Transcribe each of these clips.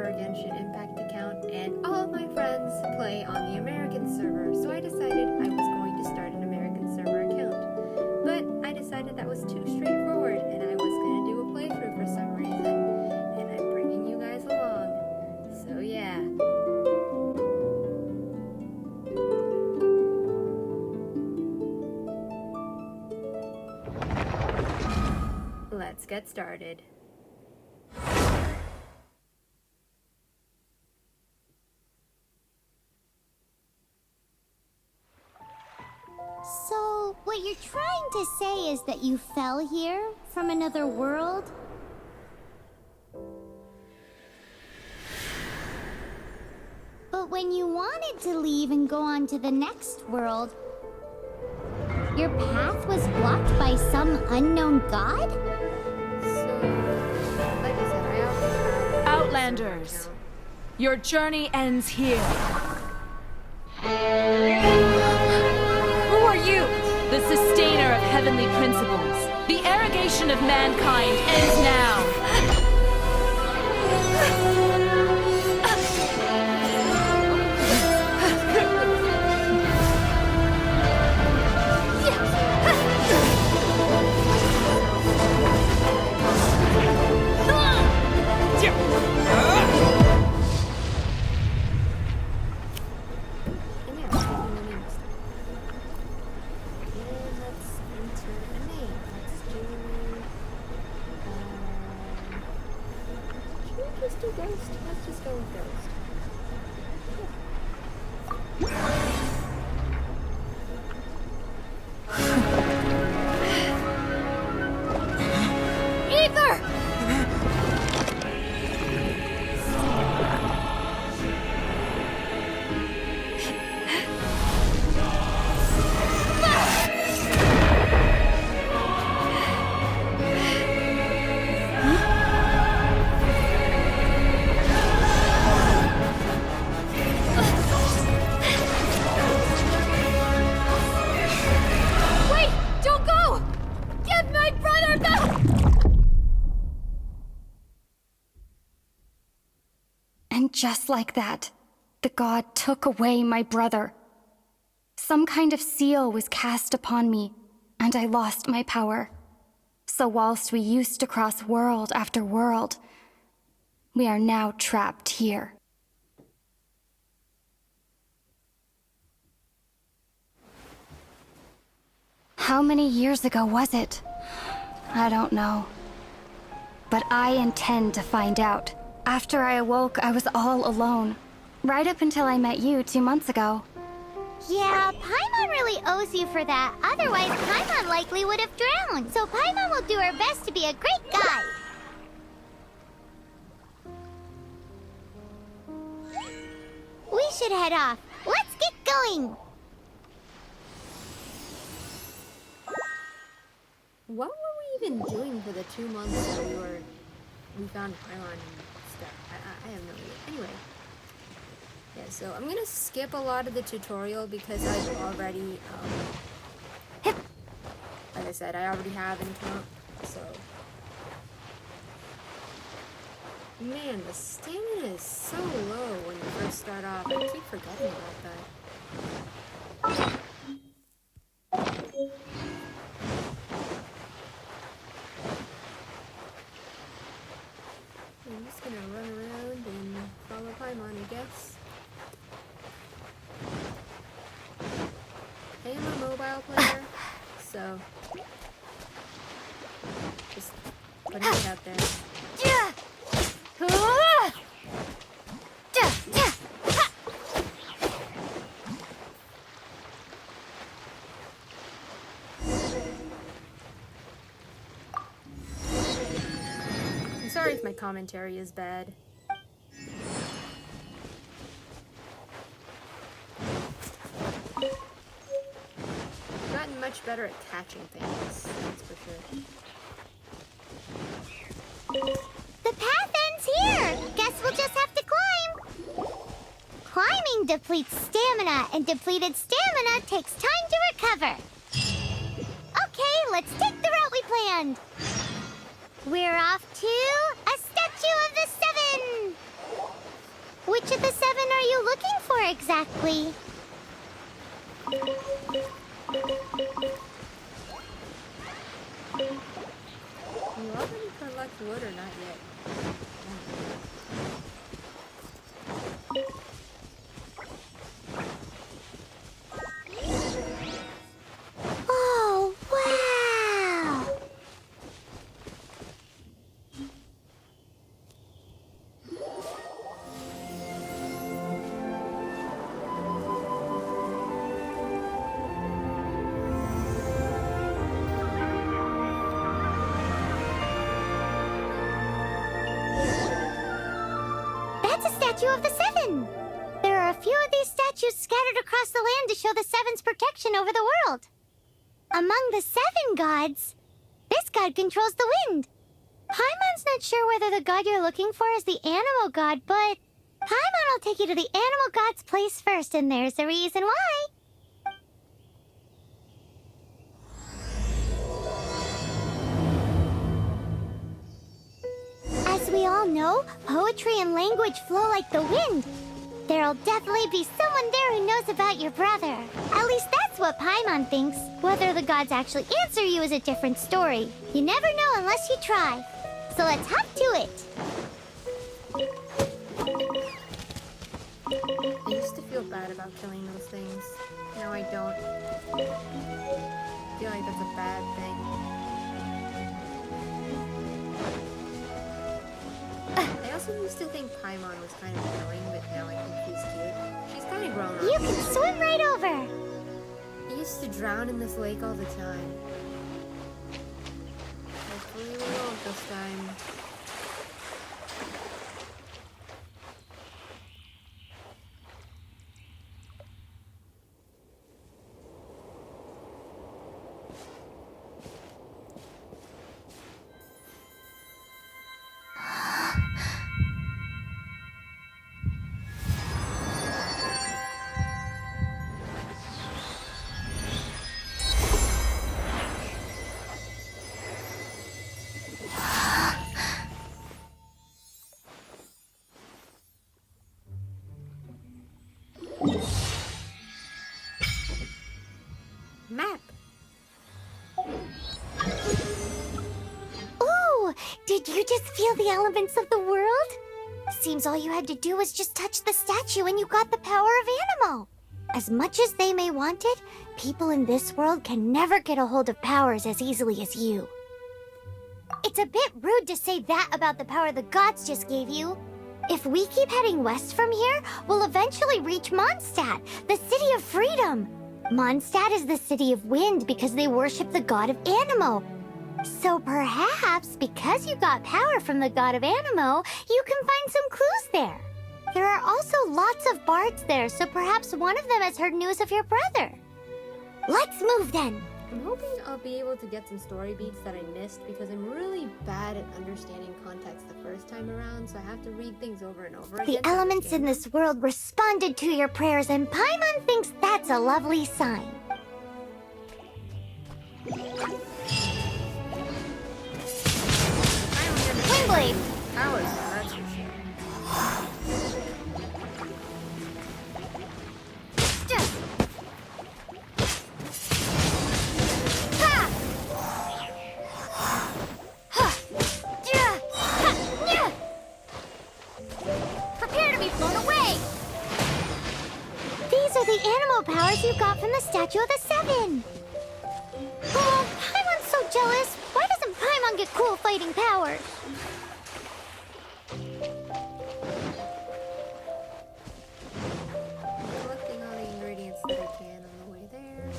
server, Genshin Impact account, and all of my friends play on the American server, so I decided I was going to start an American server account. But I decided that was too straightforward, and I was going to do a playthrough for some reason, and I'm bringing you guys along. So yeah. Let's get started. So, what you're trying to say is that you fell here from another world? But when you wanted to leave and go on to the next world, your path was blocked by some unknown god? Like I said, I already have Outlanders, your journey ends here. Who are you? The sustainer of heavenly principles. The arrogation of mankind ends now. Let's do Ghost. Let's just go with Ghost. Ether! And just like that, the god took away my brother. Some kind of seal was cast upon me, and I lost my power. So whilst we used to cross world after world, we are now trapped here. How many years ago was it? I don't know. But I intend to find out. After I awoke, I was all alone. Right up until I met you 2 months ago. Yeah, Paimon really owes you for that. Otherwise, Paimon likely would have drowned. So Paimon will do her best to be a great guide. We should head off. Let's get going. What were we even doing for the 2 months that we found Paimon and stuff? I have no idea. Anyway. Yeah, so I'm gonna skip a lot of the tutorial because I've already, like I said, I already have an account, so. Man, the stamina is so low when you first start off. I keep forgetting about that. I'm just gonna run around and follow Paimon, I guess. I am a mobile player, so just putting it out there. I'm sorry if my commentary is bad. Gotten much better at catching things, that's for sure. The path ends here. Guess we'll just have to climb. Climbing depletes stamina, and depleted stamina takes time to recover. Okay, let's take the route we planned. We're off to a Statue of the Seven. which of the 7 are you looking for exactly? You already collect wood or not yet? Oh, wow! That's a statue of the 7! There are a few of these statues scattered across the land to show the 7's protection over the world. Among the 7 gods, this god controls the wind. Paimon's not sure whether the god you're looking for is the animal god, but Paimon will take you to the animal god's place first, and there's the reason why. As we all know, poetry and language flow like the wind. There'll definitely be someone there who knows about your brother. At least that's what Paimon thinks. Whether the gods actually answer you is a different story. You never know unless you try. So let's hop to it. I used to feel bad about killing those things. Now I don't. I feel like that's a bad thing. I also used to think Paimon was kind of annoying, but now I think she's cute. She's kind of grown on You me. can swim right over. I used to drown in this lake all the time. Hopefully we won't this time. Map. Ooh, did you just feel the elements of the world? Seems all you had to do was just touch the statue and you got the power of animal. As much as they may want it, people in this world can never get a hold of powers as easily as you. It's a bit rude to say that about the power the gods just gave you. If we keep heading west from here, we'll eventually reach Mondstadt, the city of freedom. Mondstadt is the city of wind because they worship the god of Anemo. So perhaps, because you got power from the god of Anemo, you can find some clues there. There are also lots of bards there, so perhaps one of them has heard news of your brother. Let's move then. I'm hoping I'll be able to get some story beats that I missed because I'm really bad at understanding context the first time around, so I have to read things over and over again. The elements in this world responded to your prayers, and Paimon thinks that's a lovely sign. Windblade! Powers, that's for sure. Prepare to be blown away! These are the animal powers you got from the Statue of the 7. Oh, Paimon's so jealous. Why doesn't Paimon get cool fighting powers? Collecting all the ingredients that I can on the way there.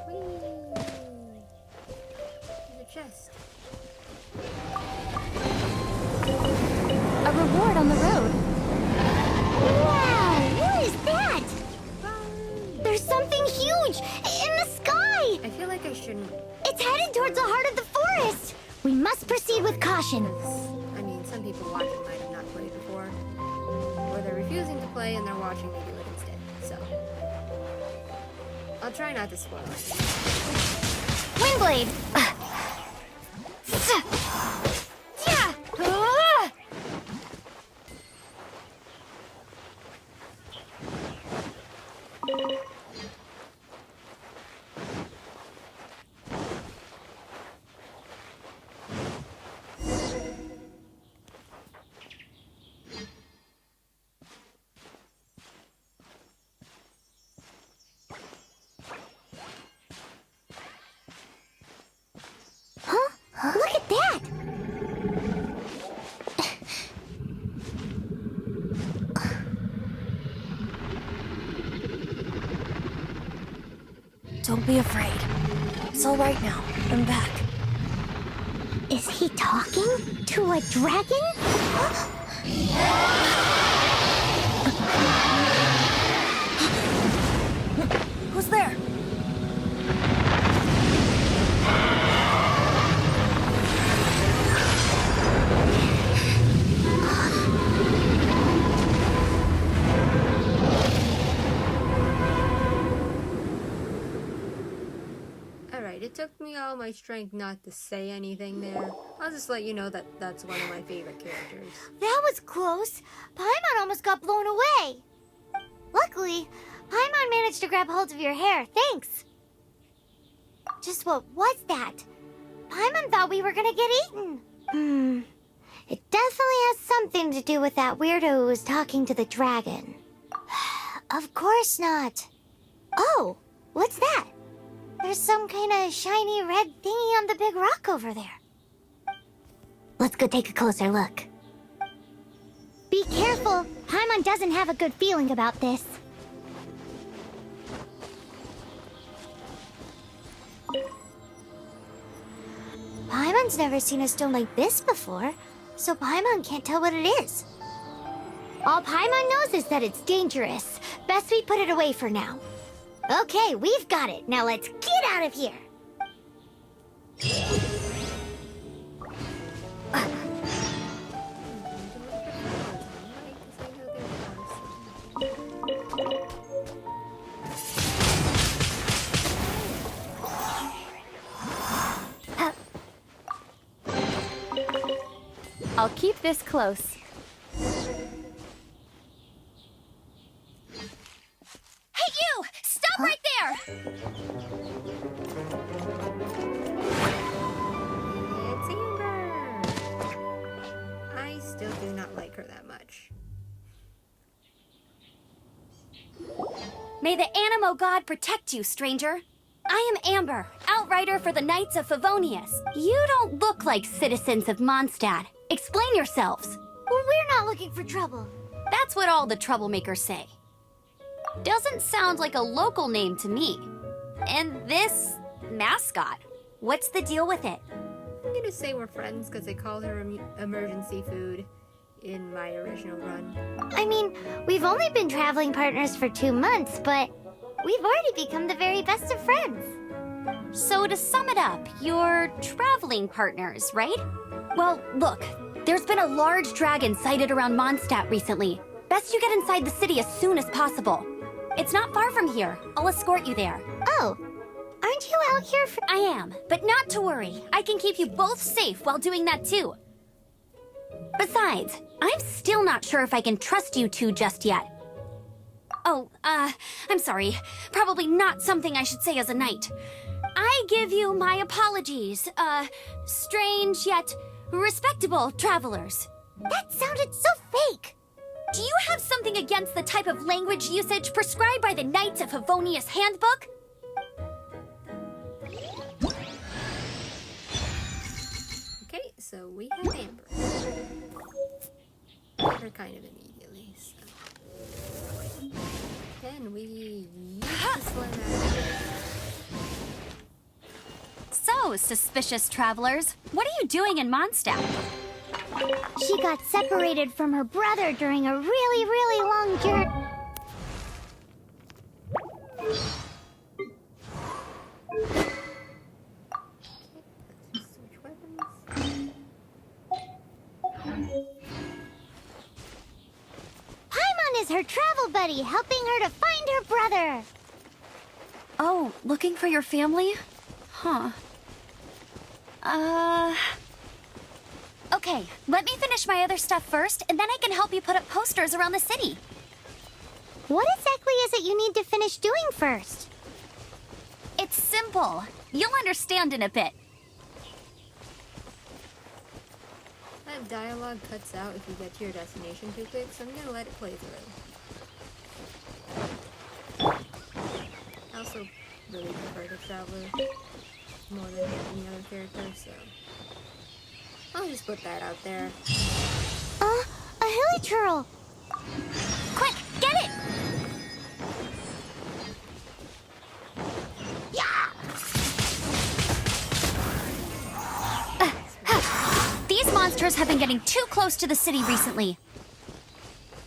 Whee! There's a chest. A reward on the road. Wow, what is that? There's something huge in the sky! I feel like I shouldn't. It's headed towards the heart of the forest! We must proceed with caution. I mean, some people watching might have not played before. Or they're refusing to play and they're watching me do it instead. So. I'll try not to spoil it. Windblade! Don't be afraid. It's all right now. I'm back. Is he talking to a dragon? Who's there? Alright, it took me all my strength not to say anything there. I'll just let you know that that's one of my favorite characters. That was close. Paimon almost got blown away. Luckily, Paimon managed to grab hold of your hair. Thanks. Just what was that? Paimon thought we were gonna get eaten. It definitely has something to do with that weirdo who was talking to the dragon. Of course not. Oh, what's that? There's some kind of shiny red thingy on the big rock over there. Let's go take a closer look. Be careful. Paimon doesn't have a good feeling about this. Paimon's never seen a stone like this before, so Paimon can't tell what it is. All Paimon knows is that it's dangerous. Best we put it away for now. Okay, we've got it. Now let's get out of here. I'll keep this close. Hey, you! Stop right there! It's Amber! I still do not like her that much. May the Animo God protect you, stranger. I am Amber, outrider for the Knights of Favonius. You don't look like citizens of Mondstadt. Explain yourselves. We're not looking for trouble. That's what all the troublemakers say. Doesn't sound like a local name to me. And this mascot, what's the deal with it? I'm gonna say we're friends because they call her emergency food in my original run. I mean, we've only been traveling partners for 2 months, but we've already become the very best of friends. So to sum it up, you're traveling partners, right? Well, look, there's been a large dragon sighted around Mondstadt recently. Best you get inside the city as soon as possible. It's not far from here. I'll escort you there. Oh, aren't you out here for... I am, but not to worry. I can keep you both safe while doing that too. Besides, I'm still not sure if I can trust you two just yet. Oh, I'm sorry. Probably not something I should say as a knight. I give you my apologies, strange yet respectable travelers. That sounded so fake. Do you have something against the type of language usage prescribed by the Knights of Favonius Handbook? Okay, so we have Amber. Got her kind of immediately, so. Then we use the slam out. So, suspicious travelers, what are you doing in Mondstadt? She got separated from her brother during a really, really long journey. Switch weapons. Paimon is her travel buddy, helping her to find her brother. Oh, looking for your family? Huh. Okay, let me finish my other stuff first, and then I can help you put up posters around the city. What exactly is it you need to finish doing first? It's simple. You'll understand in a bit. That dialogue cuts out if you get to your destination too quick, so I'm gonna let it play through. I also really prefer the Traveler more than any other character, so I'll just put that out there. A hilly churl. Quick, get it! Yeah! monsters have been getting too close to the city recently.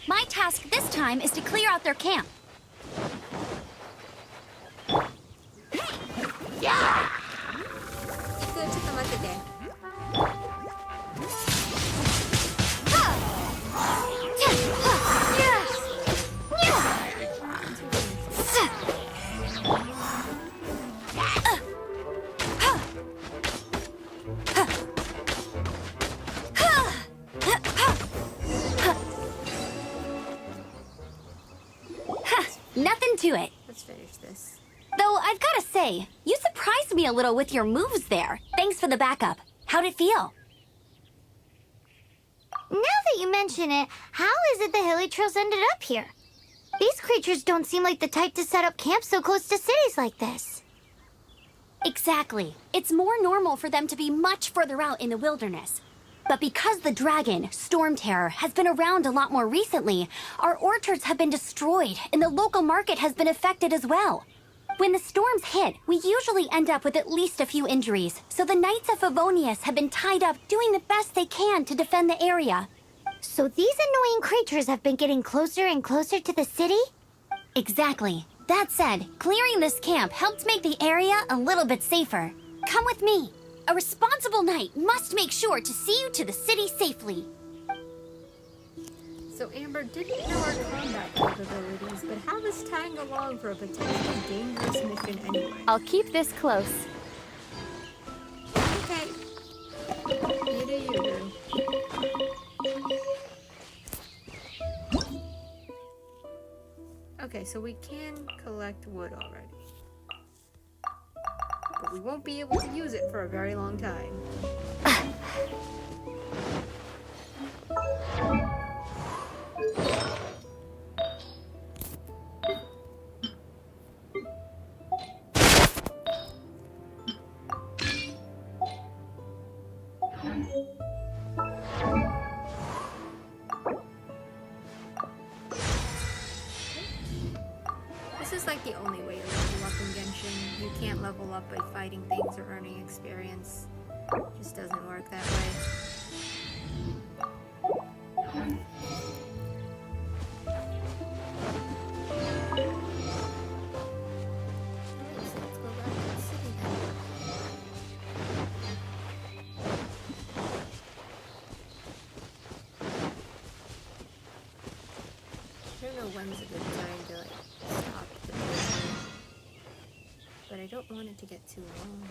My task this time is to clear out their camp. Nothing to it. Let's finish this. Though I've gotta say, you surprised me a little with your moves there. Thanks for the backup. How'd it feel? Now that you mention it, how is it the hilly trails ended up here? These creatures don't seem like the type to set up camp so close to cities like this. Exactly. It's more normal for them to be much further out in the wilderness. But because the dragon, Storm Terror, has been around a lot more recently, our orchards have been destroyed and the local market has been affected as well. When the storms hit, we usually end up with at least a few injuries, so the Knights of Favonius have been tied up doing the best they can to defend the area. So these annoying creatures have been getting closer and closer to the city? Exactly. That said, clearing this camp helped make the area a little bit safer. Come with me. A responsible knight must make sure to see you to the city safely. So Amber didn't know our combat capabilities, but have us tag along for a potentially dangerous mission anyway. I'll keep this close. Okay. You do you, Drew. Okay, so we can collect wood already. But we won't be able to use it for a very long time. This is like the only way to level up in Genshin. You can't level up by fighting things or earning experience. It just doesn't work that way. Let's go back to the city then. I don't know when's a good time to stop the video, but I don't want it to get too long.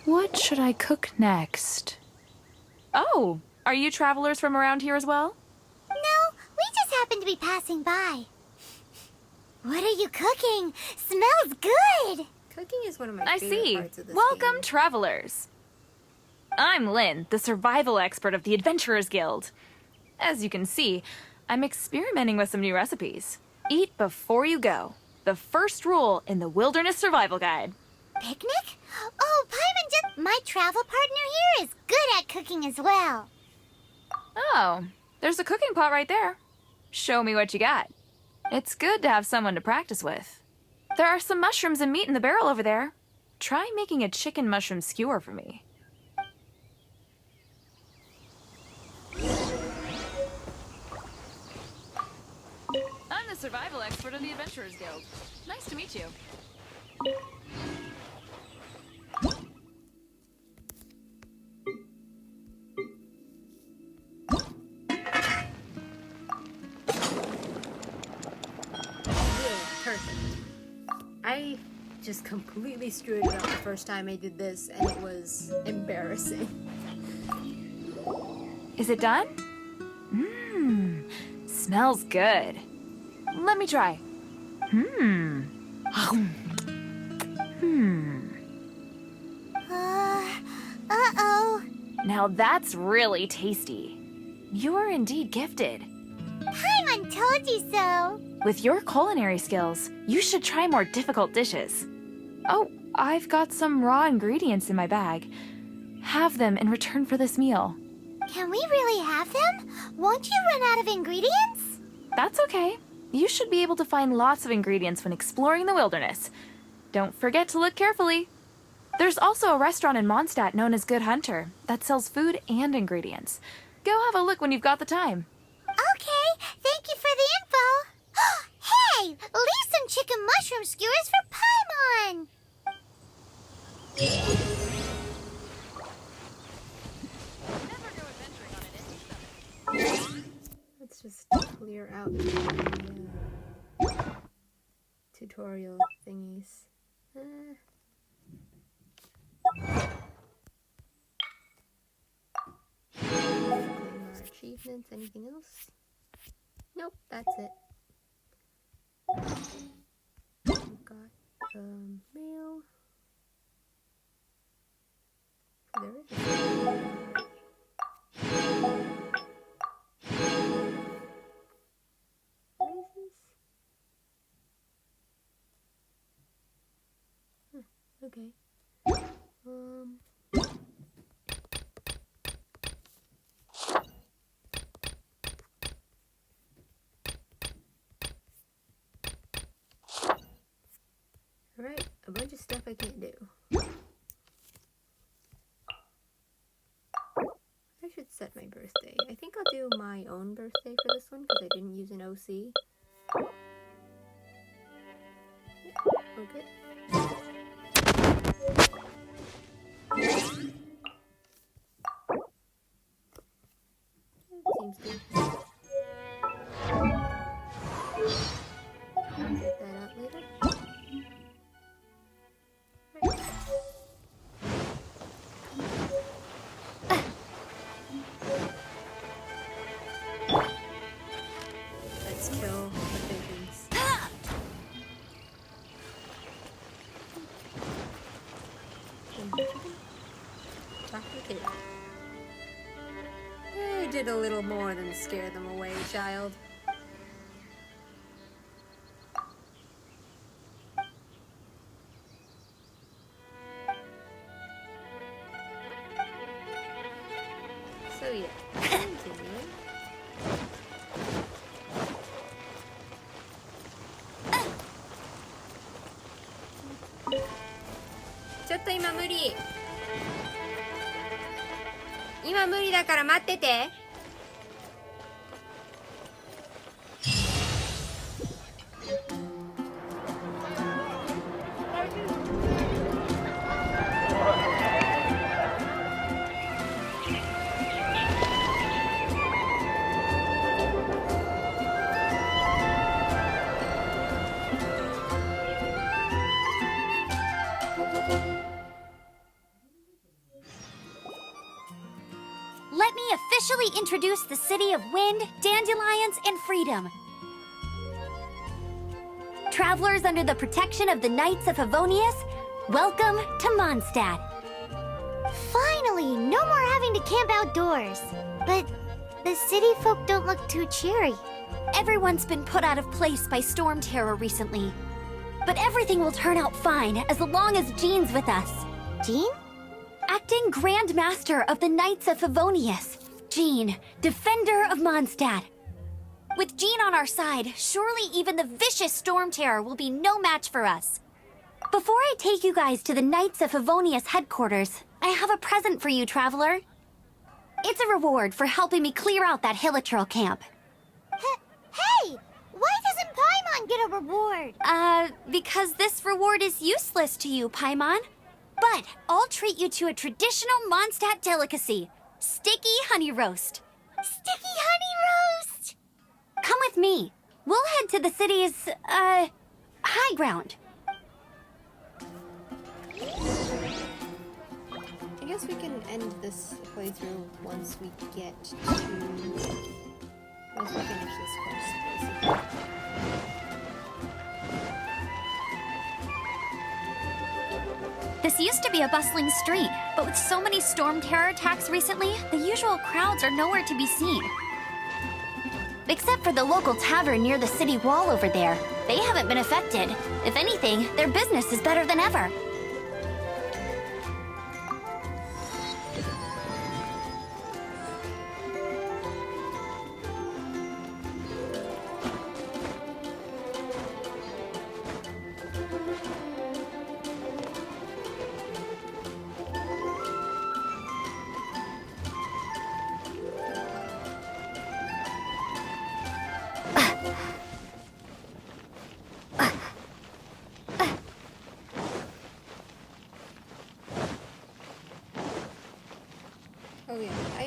What should I cook next? Oh, are you travelers from around here as well? No, we just happened to be passing by. What are you cooking? Smells good! Cooking is one of my I favorite see. parts of this Welcome, game. travelers. I'm Lynn, the survival expert of the Adventurers Guild. As you can see, I'm experimenting with some new recipes. Eat before you go. The first rule in the Wilderness Survival Guide. Picnic? Oh, Paimon just... My travel partner here is good at cooking as well. Oh, there's a cooking pot right there. Show me what you got. It's good to have someone to practice with. There are some mushrooms and meat in the barrel over there. Try making a chicken mushroom skewer for me. I'm the survival expert of the Adventurers Guild. Nice to meet you. Yeah, perfect. I just completely screwed it up the first time I did this, and it was embarrassing. Is it done? Mmm, smells good. Let me try. Uh-oh. Now that's really tasty. You're indeed gifted. Paimon told you so. With your culinary skills, you should try more difficult dishes. Oh, I've got some raw ingredients in my bag. Have them in return for this meal. Can we really have them? Won't you run out of ingredients? That's okay. You should be able to find lots of ingredients when exploring the wilderness. Don't forget to look carefully. There's also a restaurant in Mondstadt known as Good Hunter that sells food and ingredients. Go have a look when you've got the time. Okay, thank you for the info. Hey, leave some chicken mushroom skewers for Paimon. Let's just clear out the tutorial thingies. Claim our achievements. Anything else? Nope, that's it. We've got mail. There is a what is this? Huh, okay. Alright, a bunch of stuff I can't do. I should set my birthday. I think I'll do my own birthday for this one because I didn't use an OC. Yeah, we're good. Seems good. I'll get that out later. Right. Let's kill the pigeons. Chocolate. I did a little more than scare them away, child. So yeah, continue. Chotto今無理。今無理だから待ってて。Let me officially introduce the city of wind, dandelions, and freedom. Travelers under the protection of the Knights of Favonius, welcome to Mondstadt. Finally, no more having to camp outdoors. But the city folk don't look too cheery. Everyone's been put out of place by storm terror recently. But everything will turn out fine as long as Jean's with us. Jean? Acting Grand Master of the Knights of Favonius, Jean, Defender of Mondstadt. With Jean on our side, surely even the vicious storm terror will be no match for us. Before I take you guys to the Knights of Favonius headquarters, I have a present for you, Traveler. It's a reward for helping me clear out that Hilichurl camp. Hey! Why doesn't Paimon get a reward? Because this reward is useless to you, Paimon. But I'll treat you to a traditional Mondstadt delicacy, sticky honey roast. Sticky honey roast! Come with me. We'll head to the city's, high ground. I guess we can end this playthrough once we get to... Once we finish this quest, basically. This used to be a bustling street, but with so many storm terror attacks recently, the usual crowds are nowhere to be seen. Except for the local tavern near the city wall over there. They haven't been affected. If anything, their business is better than ever.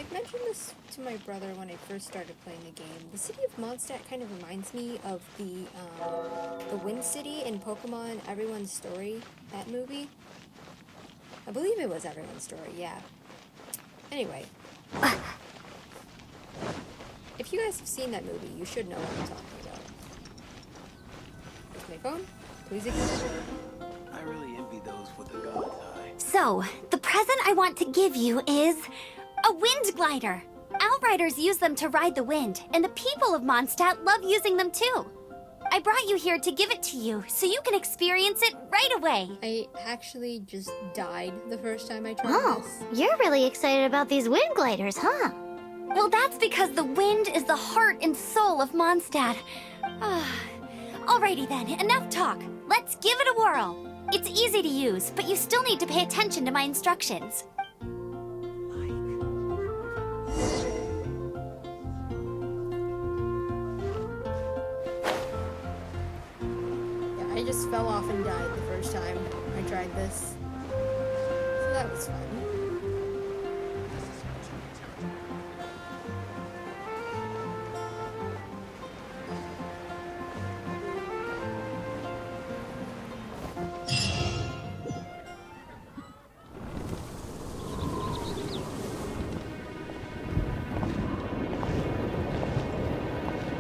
I mentioned this to my brother when I first started playing the game. The city of Mondstadt kind of reminds me of the Wind City in Pokemon Everyone's Story, that movie. I believe it was Everyone's Story, yeah. Anyway. If you guys have seen that movie, you should know what I'm talking about. Here's my phone. Please ignore. I really envy those with the god's eye. So, the present I want to give you is a wind glider. Outriders use them to ride the wind, and the people of Mondstadt love using them too. I brought you here to give it to you, so you can experience it right away. I actually just died the first time I tried Oh, this. you're really excited about these wind gliders, huh? Well, that's because the wind is the heart and soul of Mondstadt. Alrighty then, enough talk. Let's give it a whirl. It's easy to use, but you still need to pay attention to my instructions. Yeah, I just fell off and died the first time I tried this. So that was fun.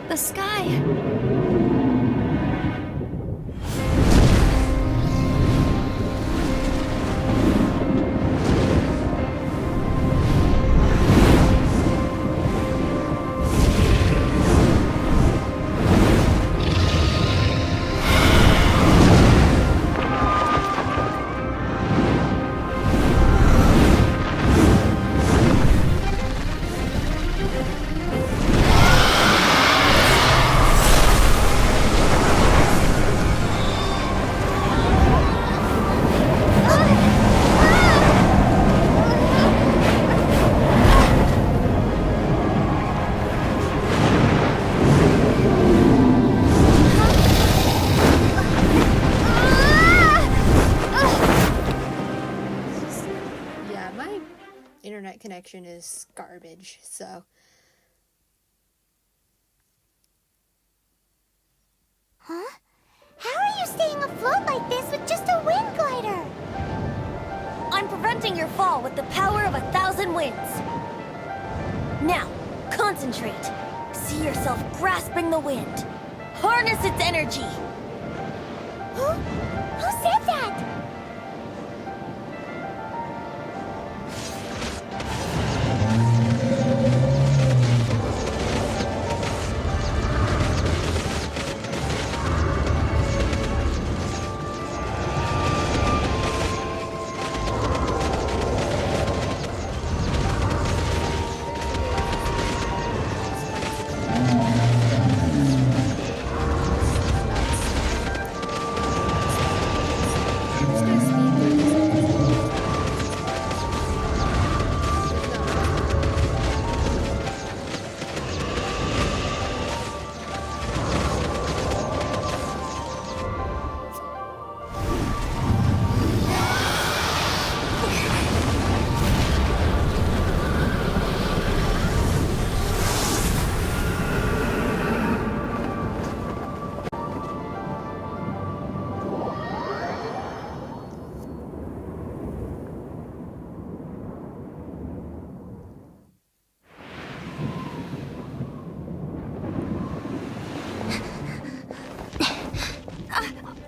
The sky. Internet connection is garbage, so. Huh? How are you staying afloat like this with just a wind glider? I'm preventing your fall with the power of 1,000 winds. Now, concentrate. See yourself grasping the wind. Harness its energy. Who said that?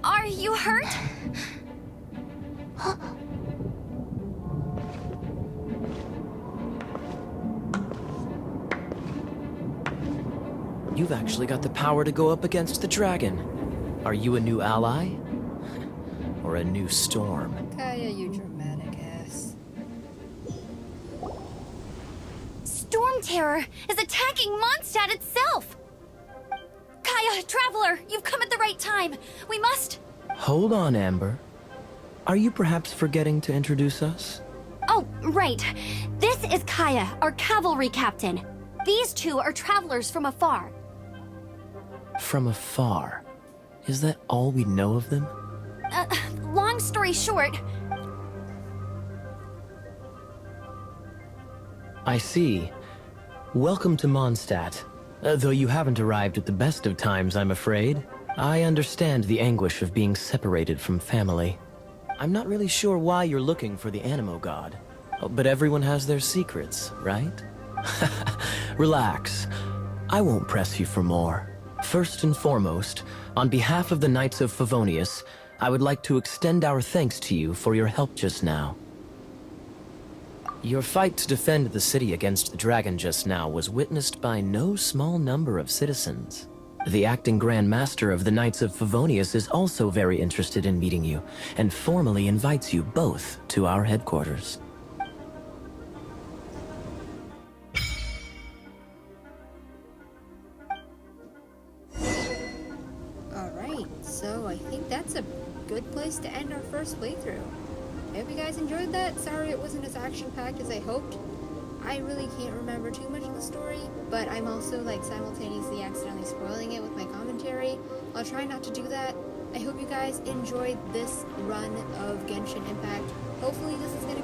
Are you hurt? You've actually got the power to go up against the dragon. Are you a new ally? Or a new storm? Kaya, you dramatic ass. Storm Terror is attacking Mondstadt itself! Kaya, Traveler, you've come at the right time. We must... Hold on, Amber. Are you perhaps forgetting to introduce us? Oh, right. This is Kaya, our cavalry captain. These two are travelers from afar. From afar. Is that all we know of them? Long story short... I see. Welcome to Mondstadt. Though you haven't arrived at the best of times, I'm afraid. I understand the anguish of being separated from family. I'm not really sure why you're looking for the Animo God. But everyone has their secrets, right? Relax. I won't press you for more. First and foremost, on behalf of the Knights of Favonius, I would like to extend our thanks to you for your help just now. Your fight to defend the city against the dragon just now was witnessed by no small number of citizens. The acting Grand Master of the Knights of Favonius is also very interested in meeting you, and formally invites you both to our headquarters. Alright, so I think that's a good place to end our first playthrough. I hope you guys enjoyed that. Sorry it wasn't as action-packed as I hoped. I really can't remember too much of the story, but I'm also like simultaneously accidentally spoiling it with my commentary. I'll try not to do that. I hope you guys enjoyed this run of Genshin Impact. Hopefully this is going to